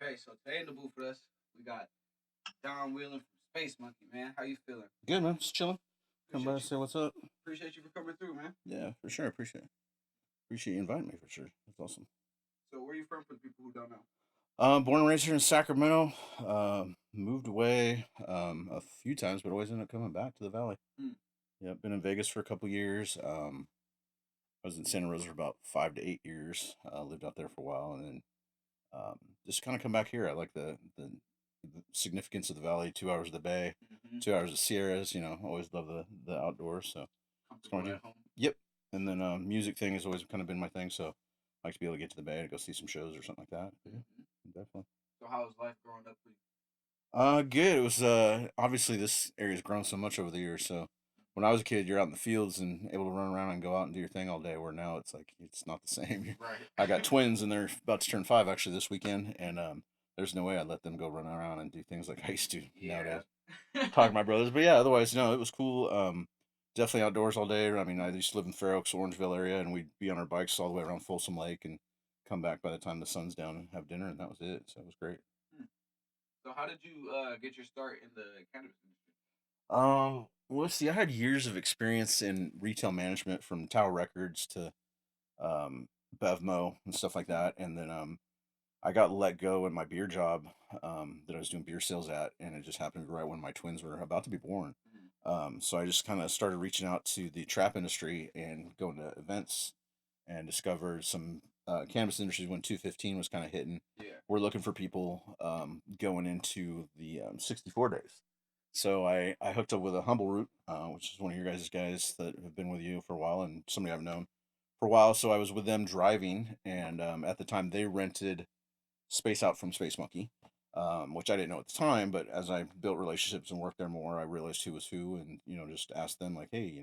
Okay, so today in the booth with us, we got Don Whelan from Spacemonkey, man. How you feeling? Good, man. Just chilling. Come by Appreciate and you. say what's up. Appreciate you for coming through, man. Yeah, for sure. Appreciate you inviting me for sure. That's awesome. So where you from for the people who don't know? Born and raised here in Sacramento. Moved away a few times, but always ended up coming back to the valley. Hmm. Yeah, been in Vegas for a couple years. I was in Santa Rosa for about 5 to 8 years. Lived out there for a while, and then just kind of come back here. I like the significance of the valley. 2 hours of the bay, Mm-hmm. 2 hours of Sierras. Always love the outdoors. So it's going Comfortable to do. at home. Yep. And then music thing has always kind of been my thing. So I like to be able to get to the bay and go see some shows or something like that. But yeah, Mm-hmm. definitely. So how was life growing up for you? Good. It was obviously this area's grown so much over the years. So when I was a kid, you're out in the fields and able to run around and go out and do your thing all day. Where now it's like it's not the same. Right. I got twins and they're about to turn 5 actually this weekend, and there's no way I'd let them go run around and do things like I used to Yeah. nowadays. Talk to my brothers, but yeah, otherwise no, it was cool. Definitely outdoors all day. I mean, I used to live in Fair Oaks, Orangeville area, and we'd be on our bikes all the way around Folsom Lake and come back by the time the sun's down and have dinner, and that was it. So it was great. Hmm. So how did you get your start in the cannabis industry? Well, see, I had years of experience in retail management from Tower Records to Bevmo and stuff like that, and then I got let go in my beer job that I was doing beer sales at, and it just happened right when my twins were about to be born. Mm-hmm. So I just kind of started reaching out to the trap industry and going to events and discovered some cannabis industry when 215 was kind of hitting. Yeah. We're looking for people going into the 64 days. So I hooked up with a Humble Root, which is one of your guys that have been with you for a while and somebody I've known for a while. So I was with them driving, and at the time they rented space out from Spacemonkey, which I didn't know at the time. But as I built relationships and worked there more, I realized who was who, and just asked them like, hey,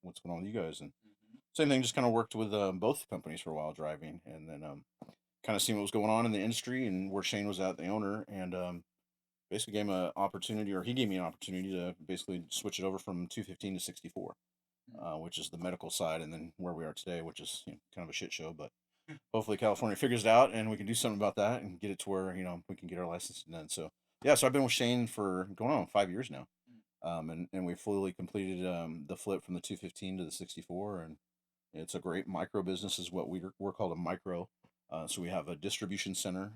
what's going on with you guys? And Mm-hmm. same thing, just kind of worked with both companies for a while driving, and then kind of seeing what was going on in the industry and where Shane was at, the owner, and basically gave him an opportunity, or he gave me an opportunity to basically switch it over from 215 to 64, which is the medical side, and then where we are today, which is kind of a shit show, but hopefully California figures it out and we can do something about that and get it to where we can get our license done. So yeah, so I've been with Shane for going on 5 years now, and we fully completed the flip from the 215 to the 64, and it's a great micro business, is what we're called a micro. So we have a distribution center,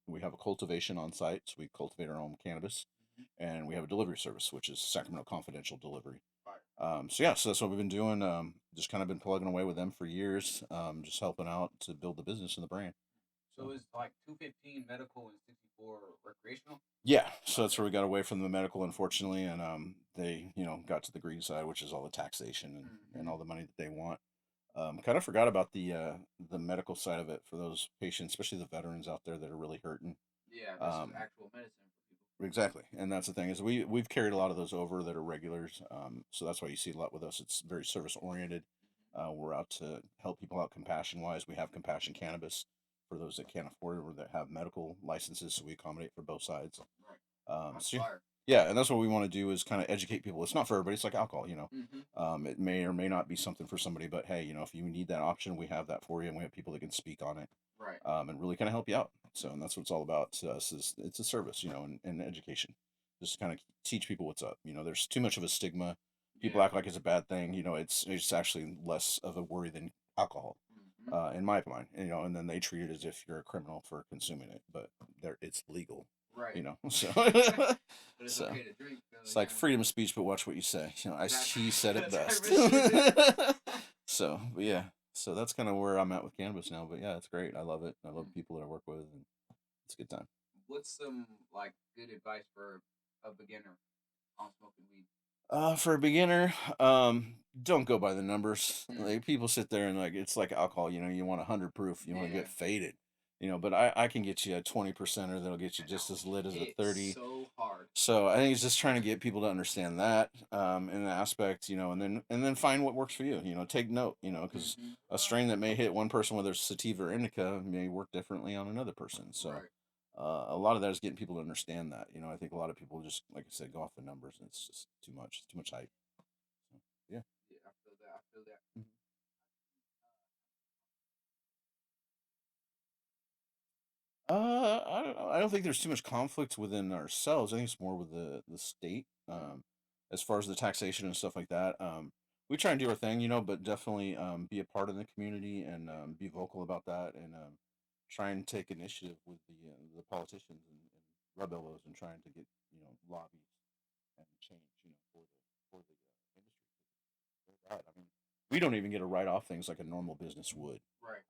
we have a cultivation on site, so we cultivate our own cannabis, Mm-hmm. and we have a delivery service, which is Sacramento Confidential Delivery. Fire. So yeah, so that's what we've been doing. Just kind of been plugging away with them for years, just helping out to build the business and the brand. So So it's like 215 medical and 64 recreational. yeah, so that's Okay. where we got away from the medical, unfortunately, and they got to the green side, which is all the taxation and Mm-hmm. all the money that they want. Kind of forgot about the medical side of it for those patients, especially the veterans out there that are really hurting. Yeah, this is Um, actual medicine for people. exactly, and that's the thing, is we've carried a lot of those over that are regulars. So that's why you see a lot with us. It's very service oriented. We're out to help people out compassion wise. We have compassion cannabis for those that can't afford it or that have medical licenses, so we accommodate for both sides. Right. That's So fire. yeah, and that's what we want to do, is kind of educate people. It's not for everybody. It's like alcohol. Mm-hmm. It may or may not be something for somebody, but hey, if you need that option, we have that for you, and we have people that can speak on it, Right. and really kind of help you out. So, and that's what it's all about to us, is it's a service, and education. Just kind of teach people what's up. There's too much of a stigma. People Yeah. act like it's a bad thing. It's actually less of a worry than alcohol, Mm-hmm. in my mind. And then they treat it as if you're a criminal for consuming it, but it's legal. Right. So But it's so okay to drink. Though, it's like yeah. freedom of speech, but watch what you say. Ice That's T said it that's best. everything. So, but yeah, so that's kind of where I'm at with cannabis now. But yeah, it's great. I love it. I love Mm. the people that I work with, and it's a good time. What's some like good advice for a beginner on smoking weed? For a beginner, don't go by the numbers. Mm. Like, people sit there and, like, it's like alcohol. You want 100 proof. You want to Yeah. get faded. But I can get you a 20%er that'll get you And just that'll as lit as a hit 30. so hard. So I think it's just trying to get people to understand that, in the aspect, and then find what works for you. Take note, because Mm-hmm. a strain that may hit one person, whether it's sativa or indica, may work differently on another person. So Right. a lot of that is getting people to understand that. I think a lot of people just, like I said, go off the numbers, and it's just too much. It's too much hype. So, yeah. Yeah, I feel that. I feel that. Mhm. I don't think there's too much conflict within ourselves. I think it's more with the state, as far as the taxation and stuff like that. We try and do our thing, but definitely be a part of the community and be vocal about that, and try and take initiative with the politicians, and rub elbows and trying to get lobbies and change, for the industry. Right. I mean, we don't even get to write off things like a normal business would, Right.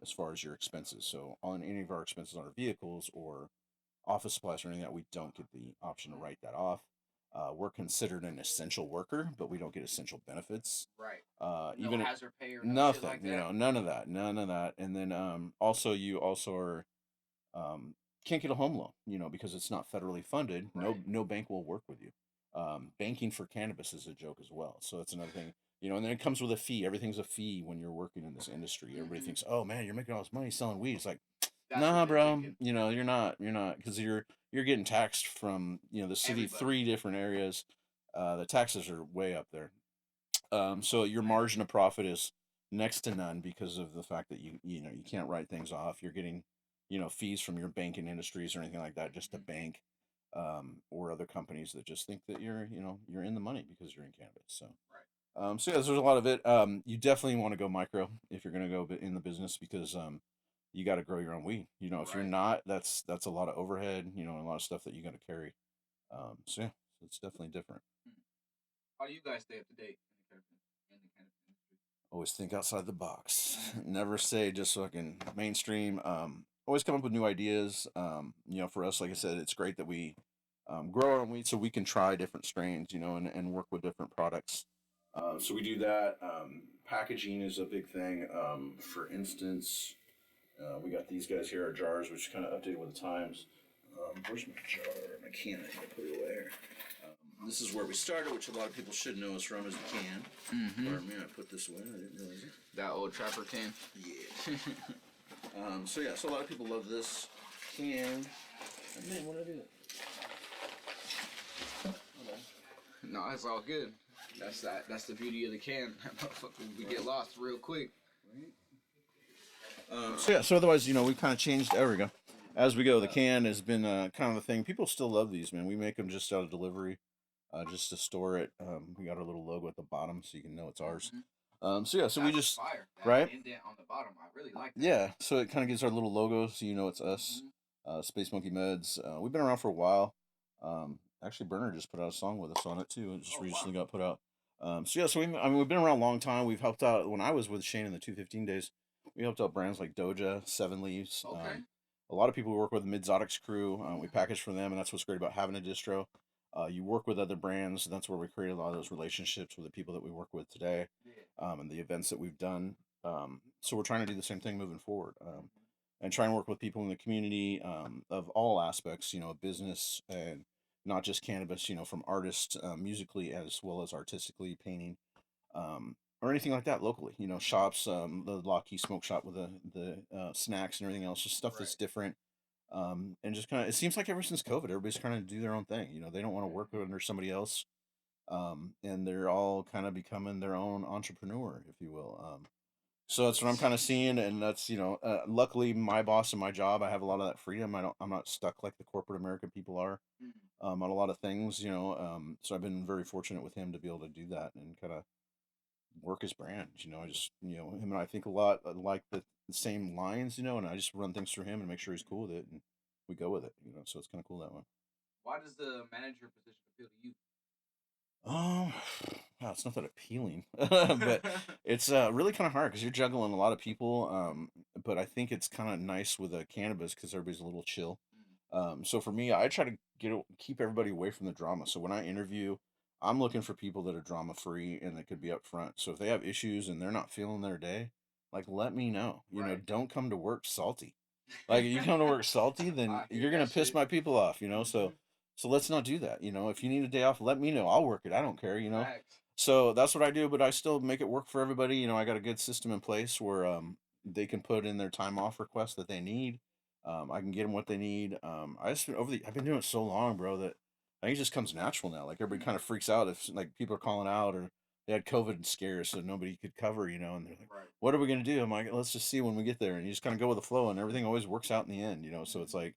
as far as your expenses. So on any of our expenses on our vehicles or office supplies or anything that we don't get the option to write that off. We're considered an essential worker, but we don't get essential benefits. Right. No Even hazard pay or no shit nothing, like that. none of that. And then also you also are um, can't get a home loan, because it's not federally funded. Right. No bank will work with you. Banking for cannabis is a joke as well. So that's another thing, and then it comes with a fee. Everything's a fee when you're working in this industry. Everybody thinks, oh man, you're making all this money selling weed. It's like, That's what nah, they're bro, thinking. you're not, because you're getting taxed from the city Everybody. 3 different areas. The taxes are way up there. So your margin of profit is next to none because of the fact that you can't write things off. You're getting fees from your banking industries or anything like that just to bank, or other companies that just think that you're in the money because you're in cannabis. So Right. so yeah, there's a lot of it. You definitely want to go micro if you're going to go in the business, because you got to grow your own weed. If you're Right. not, that's a lot of overhead. A lot of stuff that you got to carry. So yeah, it's definitely different. How do you guys stay up to date in the cannabis industry? Always think outside the box. Never say just fucking mainstream. Always come up with new ideas. For us, like I said, it's great that we grow our own weed so we can try different strains, and work with different products. So we do that. Packaging is a big thing. For instance, we got these guys here, our jars, which kind of updated with the times. Where's my jar? My can. I gotta put it away. This is where we started, which a lot of people should know us from, is the can. Mm-hmm. Or man, I put this away. I didn't realize it. That old trapper can. Yeah. So yeah, so a lot of people love this can. Oh, man, what did I do? Okay. No, it's all good. That's the beauty of the can. We get lost real quick. So yeah, so otherwise, we kind of changed. There we go. As we go, the can has been kind of a thing. People still love these, man. We make them just out of delivery, just to store it. We got our little logo at the bottom so you can know it's ours. So yeah, so we just fire. That right. indent on the bottom, I really like that. Yeah, so it kind of gives our little logo, so it's us. Spacemonkey Meds. We've been around for a while. Actually, Burner just put out a song with us on it too. It just recently got put out. So yeah, so we've been around a long time. We've helped out when I was with Shane in the 215 days. We helped out brands like Doja, Seven Leaves. Okay. A lot of people we work with, the Midzotics crew. We package for them, and that's what's great about having a distro. You work with other brands, and that's where we create a lot of those relationships with the people that we work with today, and the events that we've done. So we're trying to do the same thing moving forward, and try and work with people in the community, of all aspects, business and not just cannabis, from artists, musically as well as artistically, painting, or anything like that locally. Shops, the Lockheed Smoke Shop with the snacks and everything else, just stuff that's different. And just kind of, it seems like ever since COVID, everybody's trying to do their own thing. They don't want to work under somebody else, and they're all kind of becoming their own entrepreneur, if you will. So that's what I'm kind of seeing, and that's luckily my boss and my job, I have a lot of that freedom. I'm not stuck like the corporate American people are, on a lot of things. So I've been very fortunate with him to be able to do that and kind of work his brand. I just him and I think a lot like the same lines. And I just run things through him and make sure he's cool with it, and we go with it. So it's kind of cool that way. Why does the manager position appeal to you? Oh, wow, it's not that appealing, but it's really kind of hard because you're juggling a lot of people. But I think it's kind of nice with cannabis because everybody's a little chill. So for me, I try to keep everybody away from the drama. So when I interview, I'm looking for people that are drama free and that could be upfront. So if they have issues and they're not feeling their day, like let me know. Don't come to work salty. Like if you come to work salty, then you're gonna piss my people off. So let's not do that. If you need a day off, let me know. I'll work it. I don't care. Facts. So that's what I do, but I still make it work for everybody. I got a good system in place where they can put in their time off requests that they need. I can get them what they need. I've been doing it so long, bro, that I think it just comes natural now. Like everybody kind of freaks out if like people are calling out or they had COVID scares, so nobody could cover, and they're like, Right. "What are we gonna do?" I'm like, "Let's just see when we get there," and you just kind of go with the flow, and everything always works out in the end, So it's Mhm. like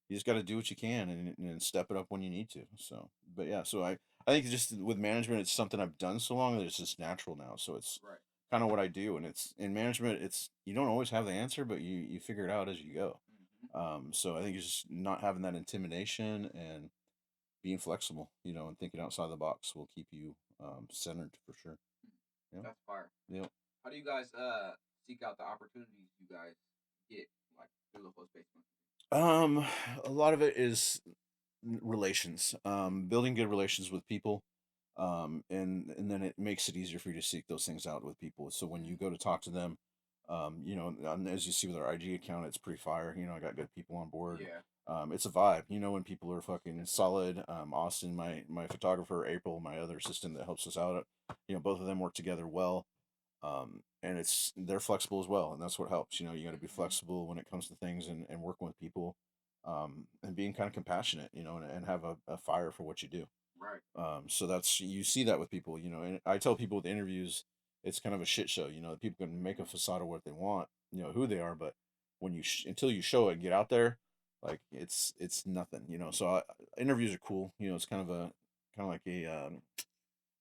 you just got to do what you can and step it up when you need to. So, but yeah, so I think just with management, it's something I've done so long that it's just natural now. So it's Right. kind of what I do, and it's in management. It's you don't always have the answer, but you figure it out as you go. Mhm. So I think it's just not having that intimidation and being flexible, and thinking outside the box will keep you centered for sure. Yeah. That's fire. Yeah. How do you guys seek out the opportunities you guys get like through the whole space monkey? Um, a lot of it is relations, building good relations with people, and then it makes it easier for you to seek those things out with people. So when you Mm. go to talk to them, and as you see with our IG account, it's pretty fire. I got good people on board. Yeah. It's a vibe. When people are fucking Definitely. solid. Austin, my photographer, April, my other assistant that helps us out. Both of them work together well. And they're flexible as well, and that's what helps. You got to be Mhm. flexible when it comes to things and working with people, and being kind of compassionate, and have a fire for what you do. Right. So that's you see that with people, and I tell people with interviews, it's kind of a shit show. People can make a Mhm. facade of what they want, who they are, but when until you show it and get out there, like it's nothing. So interviews are cool. It's kind of like a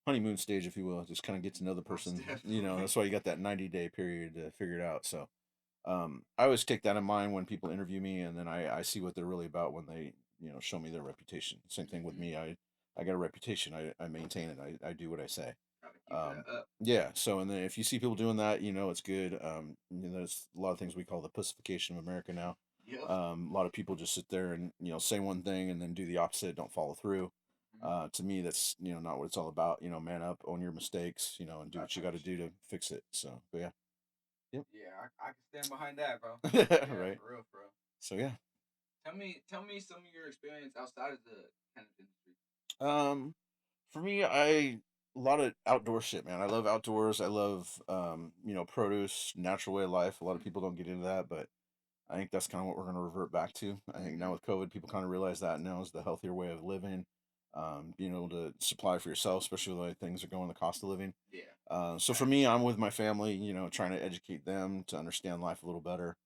honeymoon stage, if you will. Just kind of get to know the Most person. definitely. That's why you got that 90-day period to figure it out. So I always take that in mind when people interview me, and then I see what they're really about when they show me their reputation. Same thing with Mhm. me. I got a reputation. I maintain it. I do what I say. Gotta keep Um, that up. yeah. So and then if you see people doing that, it's good. There's a lot of things we call the pussification of America now. Yep. A lot of people just sit there and say one thing and then do the opposite, don't follow through. Mhm. To me, that's not what it's all about. Man up, own your mistakes, and do That what you type got of to do shit. to fix it. So, but yeah, yep, Yeah, I can stand behind that, bro. Yeah, right. for real, for real. So yeah, Tell me some of your experience outside of the cannabis industry. um, for me, a lot of outdoor shit, man. I love outdoors. I love produce, natural way of life. A lot of Mm. people don't get into that, but I think that's kind of what we're going to revert back to. I think now Mhm. with COVID, people kind of realize that now is the healthier way of living. Being able to supply for yourself, especially the way things are going, the cost of living. Yeah. So for Facts. me, I'm with my family, trying to educate them to understand life a little better,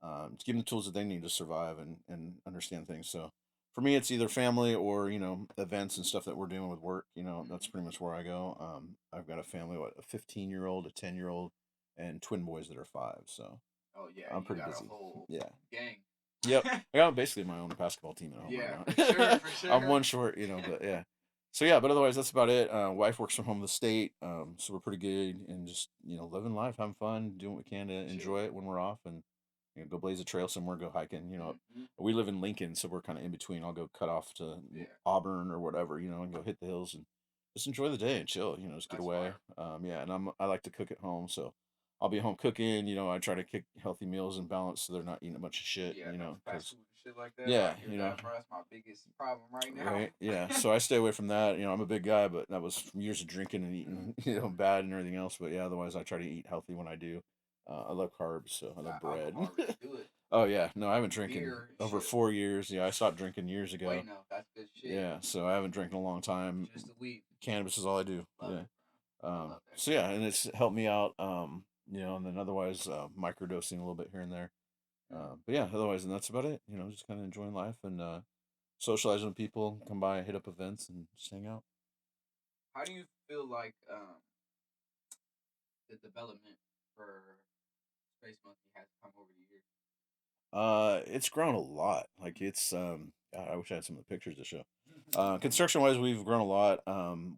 to give them the tools that they need to survive and understand things. So for me, it's either family or events and stuff that we're doing with work. That's Mhm. pretty much where I go. I've got a family, what, a 15-year-old, a 10-year-old, and twin boys that are 5. So Oh yeah, I'm you pretty got a busy. whole Yeah. gang. Yep. I got basically my own basketball team at home right Yeah, now. for sure, for I'm sure. one short, but yeah. So yeah, but otherwise that's about it. Wife works from home in the state, so we're pretty good and just living life, having fun, doing what we can to enjoy Chilling. it when we're off, and go blaze a trail somewhere, go hiking. Mhm. We live in Lincoln, so we're kind of in between. I'll go cut off to Yeah, Auburn or whatever, and go hit the hills and just enjoy the day and chill. Just get that's away. fire. Yeah, and I like to cook at home, so I'll be home cooking. I try to cook healthy meals and balance so they're not eating a bunch of shit. Yeah, no fast Because food and shit like that. I yeah, hear that, bro. That's my biggest problem right now. right, yeah. So I stay away from that. I'm a big guy, but that was from years of drinking and eating, Mhm. bad and everything else. But yeah, otherwise I try to eat healthy when I do. I love carbs, so I love bread. Alcohol really do it. Oh yeah, no, I haven't drank in Beer, over shit. 4 years. Yeah, I stopped drinking years Wait, ago. no, that's good shit. Yeah, so I haven't drank in a long time. Just the weed. Cannabis is all I do. Love Yeah. it, bro. I love that So shit. yeah, and it's helped me out. And then otherwise microdosing a little bit here and there. Mm. But yeah, otherwise, and that's about it. Just kind of enjoying life and socializing with people, come by, hit up events, and just hang out. How do you feel like the development for Space Monkey has come over the years? It's grown a lot. Like it's God, I wish I had some of the pictures to show. Construction wise, we've grown a lot.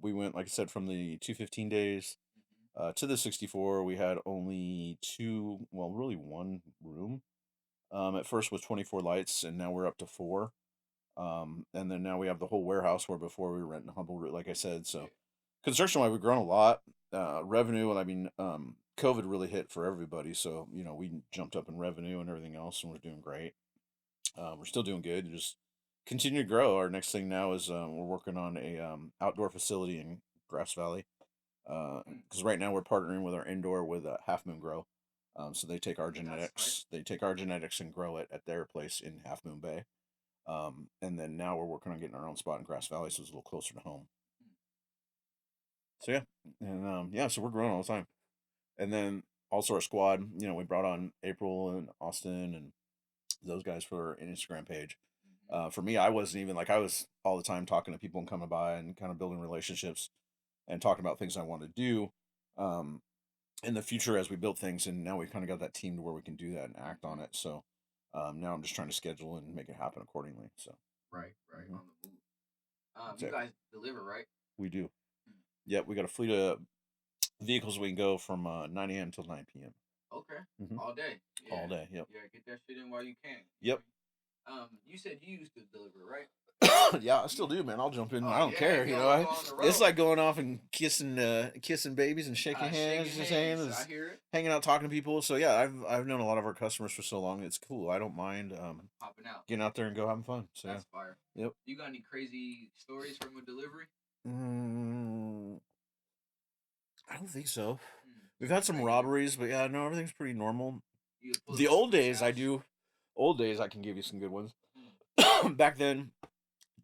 We went, like I said, from the 215 days Mhm. to the 64. We had only two, well, really one room. At first was 24 lights, and now we're up to 4. And then now we have the whole warehouse where before we were renting humble root, like I said. So Yeah. construction wise, we've grown a lot. Revenue, and I mean, COVID really hit for everybody. So, we jumped up in revenue and everything else, and we're doing great. We're still doing good. Just continue to grow. Our next thing now is we're working on a outdoor facility in Grass Valley. Mm. Because right now we're partnering with our indoor with Half Moon Grow. So they take our That's tight. genetics, and grow it at their place in Half Moon Bay. And then now we're working on getting our own spot in Grass Valley, so it's a little closer to home. Mm. So yeah, and yeah, so we're growing all the time. And then also our squad, we brought on April and Austin and those guys for our Instagram page. For me, I wasn't even like I was all the time talking to people and coming by and kind of building relationships and talking about things I want to do um, in the future as we build things. And now we've kind of got that team to where we can do that and act on it. So now I'm just trying to schedule and make it happen accordingly. So Right, right, mhm, on the move. You exactly, guys deliver, right? we do. Hmm. Yep, we got a fleet of vehicles. We can go from 9 a.m. till 9 p.m. Okay, Mm-hmm. all day. All Yeah, day. Yep. yeah. Get that shit in while you can. You Yep. know. You said you used to deliver, right? Yeah, I You, still do, man. I'll jump in. oh I don't yeah, care. you always go on the It's road. like going off and kissing babies and shaking Shaking hands, just hands. I hear it. hanging out, talking to people. So yeah, I've known a lot of our customers for so long. It's cool. I don't mind Popping out. getting out there and go having fun. So yeah. That's fire. Yep. You got any crazy stories from a delivery? Mm, I don't think so. We've Just had some regular. robberies, but yeah, no, everything's pretty normal. You pull The up to old somebody's days, I house. do. Old days, I can give you some good ones. Hmm. Back then,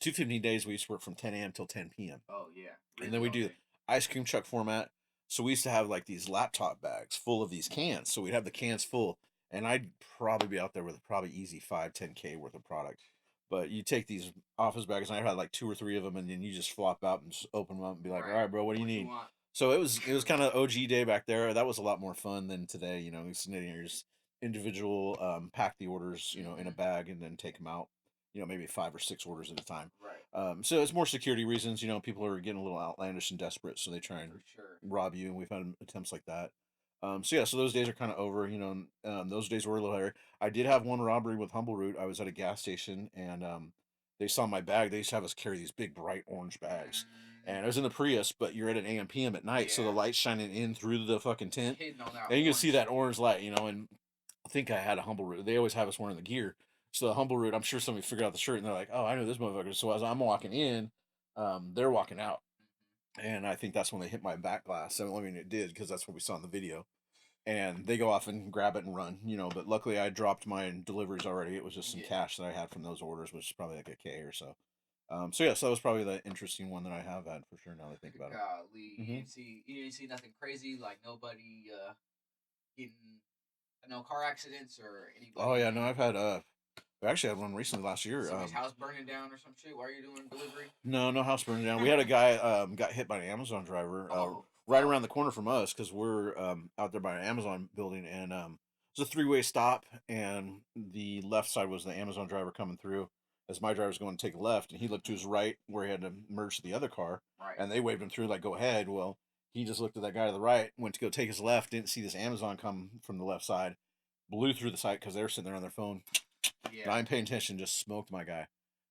250 days, we used to work from 10 a.m. till 10 p.m. Oh yeah, And then really we all do day. ice cream truck format. So we used to have like these laptop bags full of these cans. So we'd have the cans full, and I'd probably be out there with probably easy 5-10K worth of product. But you take these office bags, and I had like two or three of them, and then you just flop out and just open them up and be like, "All Right. right, bro, what do you What you need?" want? So it was kind of OG day back there. That was a lot more fun than today. Sitting here just individual pack the orders, in a Mm-hmm. bag and then take them out. Maybe 5 or 6 orders at a time. Right. So it's more security reasons. People are getting a little outlandish and desperate, so they try and For sure. rob you. And we've had attempts like that. So yeah, so those days are kind of over. Those days were a little hairy. I did have one robbery with Humble Root. I was at a gas station, and they saw my bag. They used to have us carry these big bright orange bags, Mm, and I was in the Prius, but you're at an AM PM at night, so the yeah. light's shining in through the fucking tent, Hitting on that and you can see orange. that orange light. And I think I had a Humble Root. They always have us wearing the gear. So the Humble Root, I'm sure somebody figured out the shirt and they're like, "Oh, I know this motherfucker." So as I'm walking in, they're walking out, and I think that's when they hit my back glass. So I mean, it did because that's what we saw in the video. And they go off and grab it and run, But luckily, I dropped my deliveries already. It was just some Yeah. cash that I had from those orders, which is probably like a K or so. So yeah, so that was probably the interesting one that I have had for sure. Now that I think about it. Golly, Mm-hmm. you didn't see nothing crazy, like nobody getting no car accidents or Oh yeah, anybody no, I've had I actually had one recently last year. somebody's house burning down or some shit while you're doing delivery. No house burning down. We had a guy got hit by an Amazon driver Oh right fuck. around the corner from us because we're out there by an Amazon building, and it was a three-way stop, and the left side was the Amazon driver coming through as my driver's going to take a left, and he looked to his right where he had to merge to the other car, Right. and they waved him through like go ahead. Well, he just looked at that guy to the right, went to go take his left, didn't see this Amazon come from the left side, blew through the side because they were sitting there on their phone. Yeah. Not even paying attention, just smoked my guy.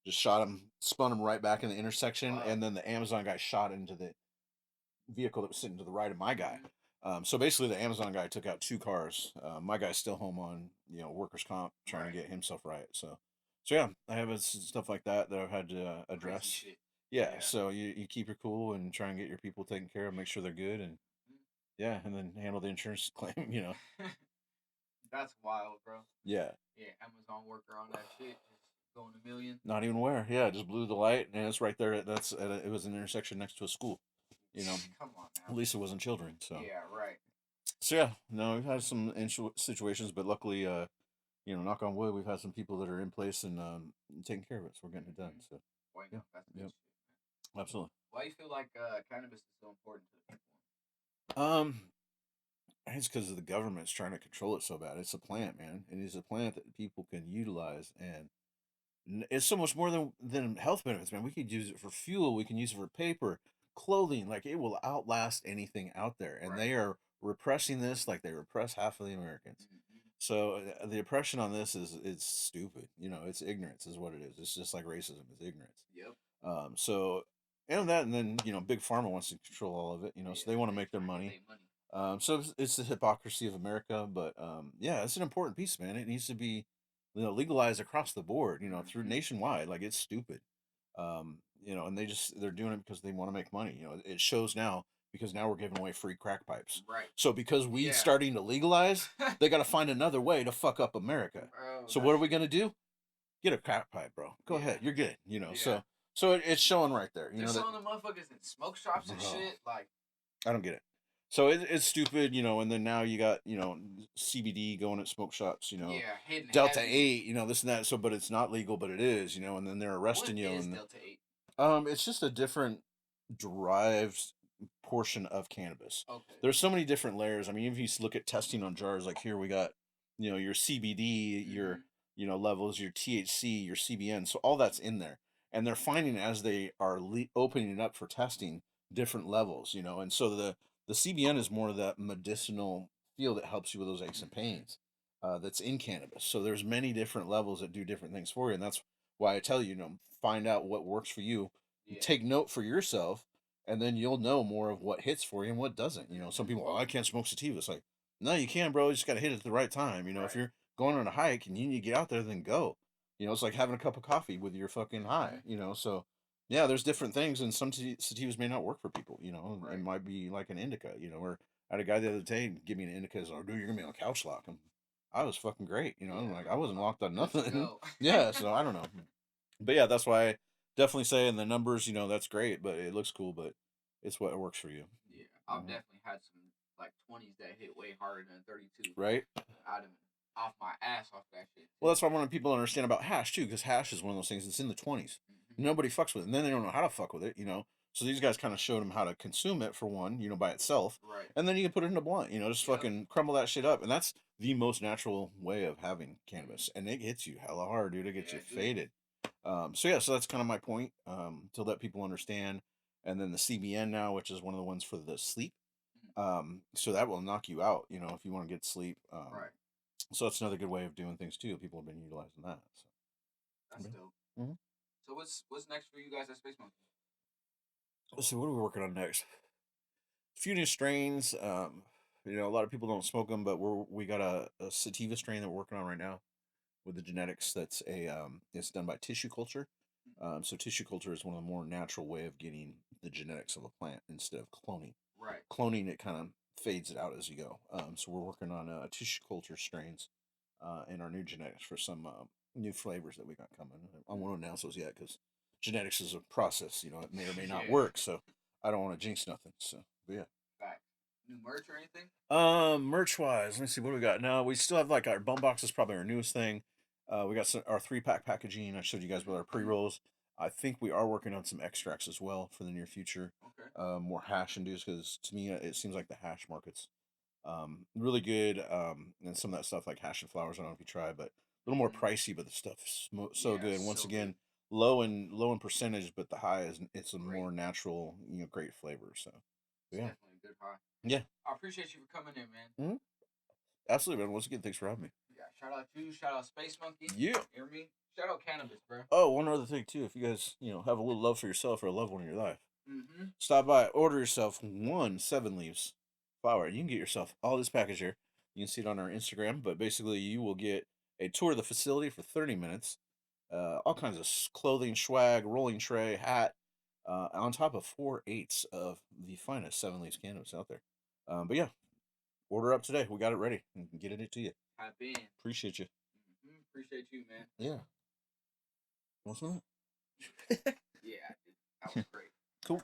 Just shot him, spun him right back in the intersection, and then the Amazon guy shot into the vehicle that was sitting to the right of my guy. So basically, the Amazon guy took out 2 cars. My guy's still home on workers' comp, trying to get himself right. So yeah, I have stuff like that I've had to Crazy address. shit. Yeah, so you keep your cool and try and get your people taken care of, make sure they're good, and yeah, and then handle the insurance claim. That's wild, bro. Yeah. Yeah, Amazon worker on that shit, just going a million. Not even aware. Yeah, just blew the light, and it's right there. It was an intersection next to a school. Come on now. At least it wasn't children. So Yeah, right. so yeah, no, we've had some situations, but luckily, knock on wood, we've had some people that are in place and taking care of it. So we're getting it done. So Boy, yeah, no, that's good yep, shit, man. absolutely. Why do you feel like cannabis is so important to the people? I think it's because the government's trying to control it so bad. It's a plant, man. It is a plant that people can utilize, and it's so much more than health benefits, man. We could use it for fuel. We can use it for paper, clothing. Like it will outlast anything out there, and they are repressing this like they repress half of the Americans. So the oppression on this is it's stupid. It's ignorance is what it is. It's just like racism. It's ignorance. Yep. So and then big pharma wants to control all of it. So they want to make their money. So it's the hypocrisy of America, but yeah, it's an important piece, man. It needs to be legalized across the board. Through nationwide. Like it's stupid. And they're doing it because they want to make money. It shows now because now we're giving away free crack pipes. Right. So because weed's starting to legalize, they got to find another way to fuck up America. Bro, so what are we gonna do? Get a crack pipe, bro. Go ahead, you're good. So it's showing right there. They're selling the motherfuckers in smoke shops and shit. Like I don't get it. So it's stupid, and then now you got, CBD going at smoke shops, Yeah, hidden Delta heavy. 8, this and that. So, but it's not legal, but it is, and then they're arresting What you. is And Delta 8? it's just a different derived portion of cannabis. Okay. There's so many different layers. I mean, if you look at testing on jars, like here we got, your CBD, your, levels, your THC, your CBN. So all that's in there. And they're finding as they are opening it up for testing different levels, And so the CBN is more of that medicinal feel that helps you with those aches and pains. That's in cannabis. So there's many different levels that do different things for you, and that's why I tell you, find out what works for you. Yeah. Take note for yourself, and then you'll know more of what hits for you and what doesn't. Some people, I can't smoke sativa. It's like, no, you can, bro. You just got to hit it at the right time. Right. If you're going on a hike and you need to get out there, then go. It's like having a cup of coffee with your fucking high. So yeah, there's different things, and some sativas may not work for people. Right. It might be like an indica. Or I had a guy the other day give me an indica. He's like, dude, you're gonna be on a couch lock. I was fucking great. I'm like, I wasn't locked on nothing. Yeah, so I don't know. But yeah, that's why I definitely say in the numbers, that's great, but it looks cool, but it's what works for you. Yeah, I've definitely had some like 20s that hit way harder than 32. Right? I'd have been off my ass off that shit. Well, that's why I want people to understand about hash too, because hash is one of those things that's in the 20s. Nobody fucks with it, and then they don't know how to fuck with it. So these guys kind of showed them how to consume it for one, by itself, right? And then you can put it in a blunt, just fucking crumble that shit up, and that's the most natural way of having cannabis, and it hits you hella hard, dude. It gets you faded. So that's kind of my point, to let people understand. And then the CBN now, which is one of the ones for the sleep, so that will knock you out, if you want to get sleep. Right. So that's another good way of doing things too. People have been utilizing that. So. That's dope. Mm-hmm. So what's next for you guys at Spacemonkey? Let's see, what are we working on next? A few new strains. A lot of people don't smoke them, but we got a sativa strain that we're working on right now with the genetics. That's it's done by tissue culture. So tissue culture is one of the more natural way of getting the genetics of a plant instead of cloning. Right. Cloning, it kind of fades it out as you go. So we're working on tissue culture strains in our new genetics for some new flavors that we got coming. I won't announce those yet because genetics is a process. It may or may not work. So I don't want to jinx nothing. So, but yeah. Facts. New merch or anything? Merch wise, let me see what do we got. No, we still have like our bum box is probably our newest thing. We got our 3-pack packaging. I showed you guys with our pre rolls. I think we are working on some extracts as well for the near future. Okay. More hash induced because to me it seems like the hash market's really good. And some of that stuff like hash and flowers. I don't know if you try, but a little more pricey, but the stuff's so good. And once again, good. low in percentage, but the high is it's a more natural, great flavor. So yeah, definitely a good high. Yeah, I appreciate you for coming in, man. Mm-hmm. Absolutely, man. Once again, thanks for having me. Yeah, shout out to you. Shout out Spacemonkey. Yeah. Hear me? Shout out Cannabis, bro. Oh, one other thing too. If you guys, have a little love for yourself or a loved one in your life, mm-hmm. stop by, order yourself 1 7 leaves flower. You can get yourself all this package here. You can see it on our Instagram, but basically you will get a tour of the facility for 30 minutes, all kinds of clothing, swag, rolling tray, hat, on top of 4/8 of the finest 7 leaves cannabis out there. But yeah, order up today. We got it ready and getting it to you. Happy. Appreciate you. Mm-hmm. Appreciate you, man. Yeah. What's that? Yeah, that was great. Cool.